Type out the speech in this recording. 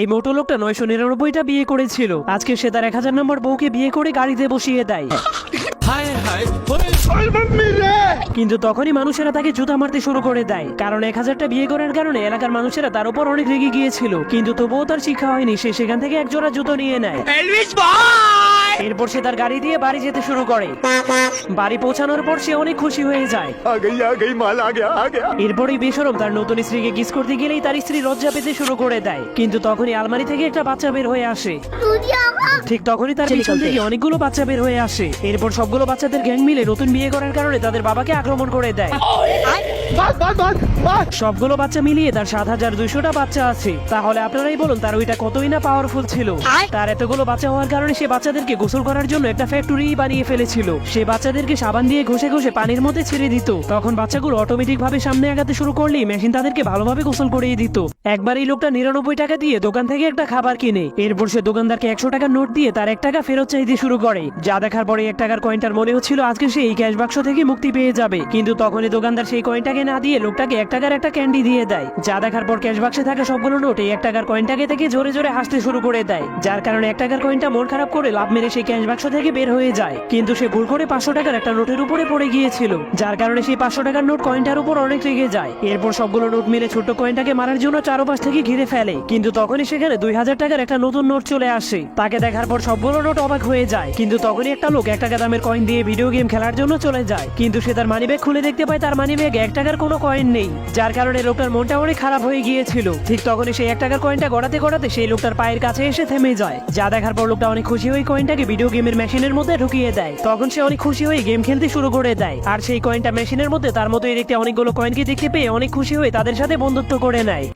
এই মোটো লোকটা 999টা বিয়ে করেছিল। আজকে সে তার 1000 নম্বর বউকে বিয়ে করে গাড়িতে বসিয়ে দেয়। কিন্তু তখনই মানুষেরা তাকে জুতা মারতে শুরু করে দেয়, কারণ 1000টা বিয়ে করার কারণে এলাকার মানুষেরা তার উপর অনেক রেগে গিয়েছিল। কিন্তু তবুও তার শিক্ষা হয়নি, সে সেখান থেকে এক জোড়া জুতো নিয়ে নেয়। এরপর সে তার গাড়ি দিয়ে বাড়ি যেতে শুরু করে। বাড়ি পৌঁছানোর পর সে অনেক খুশি হয়ে যায়। এরপরই বেশরম তার নতুন স্ত্রীকে কিস করতে গেলেই তার স্ত্রী লজ্জা পেতে শুরু করে দেয়। কিন্তু তখনই আলমারি থেকে একটা বাচ্চা বের হয়ে আসে। ঠিক তখনই তার পিছন থেকে অনেকগুলো বাচ্চা বের হয়ে আসে। এরপর সবগুলো বাচ্চাদের গ্যাং মিলে নতুন বিয়ে করার কারণে তাদের বাবাকে আক্রমণ করে দেয়। সবগুলো বাচ্চা মিলিয়ে তার 7200টা বাচ্চা আছে। তাহলে আপনারাই বলুন তার ওইটা কতই না পাওয়ারফুল ছিল। তার এতগুলো বাচ্চা হওয়ার কারণে সে বাচ্চাদেরকে গোসল করার জন্য একটা ফ্যাক্টরি বানিয়ে ফেলেছিল। সে বাচ্চাদেরকে সাবান দিয়ে ঘষে ঘষে পানির মধ্যে ছেড়ে দিত। তখন বাচ্চাগুলো অটোমেটিক ভাবে সামনে আগাতে শুরু করলেই মেশিন তাদেরকে ভালোভাবে গোসল করিয়ে দিত। একবার এই লোকটা 99 টাকা দিয়ে দোকান থেকে একটা খাবার কিনে। এরপর সে দোকানদারকে 100 টাকার নোট দিয়ে তার 1 টাকা ফেরত চাইতে শুরু করে। যা দেখার পরে 1 টাকার কয়েনটার মনে হচ্ছিল আজকে সে এই ক্যাশ বাক্স থেকে মুক্তি পেয়ে যাবে। কিন্তু তখনই দোকানদার সেই কয়েনটাকে না দিয়ে লোকটাকে 1 টাকার একটা ক্যান্ডি দিয়ে দেয়। যা দেখার পর ক্যাশ বাক্সে থাকা সবগুলো নোট এই 1 টাকার কয়েনটাকে থেকে জোরে জোরে হাসতে শুরু করে দেয়। যার কারণে 1 টাকার কয়েনটা মন খারাপ করে লাভ মেরে সেই ক্যাশ বাক্স থেকে বের হয়ে যায়। কিন্তু সে ভুল করে 500 টাকার একটা নোটের উপরে পড়ে গিয়েছিল। যার কারণে সেই 500 টাকার নোট কয়েনটার উপর অনেক রেগে যায়। এরপর সবগুলো নোট মিলে ছোট্ট কয়েনটাকে মারার জন্য চারপাশ থেকে ঘিরে ফেলে। কিন্তু তখনই সেখানে 2000 টাকার একটা নতুন নোট চলে আসে। তাকে দেখার পর সবগুলো নোট অবাক হয়ে যায়। কিন্তু তখনই একটা লোক 1 টাকা দামের কয়েন দিয়ে ভিডিও গেম খেলার জন্য চলে যায়। কিন্তু সে তার মানিব্যাগ খুলে দেখতে পায় তার মানিব্যাগে 1 টাকার কোনো কয়েন নেই। যার কারণে লোকটার মনটা অনেক খারাপ হয়ে গিয়েছিল। ঠিক তখনই সেই 1 টাকার কয়েনটা গড়াতে গড়াতে সেই লোকটার পায়ের কাছে এসে থেমে যায়। যা দেখার পর লোকটা অনেক খুশি হয়ে কয়েনটাকে ভিডিও গেমের মেশিনের মধ্যে ঢুকিয়ে দেয়। তখন সে অনেক খুশি হয়ে গেম খেলতে শুরু করে দেয়। আর সেই কয়েনটা মেশিনের মধ্যে তার মতোই দেখতে অনেকগুলো কয়েনকে দেখতে পেয়ে অনেক খুশি হয়ে তাদের সাথে বন্ধুত্ব করে নেয়।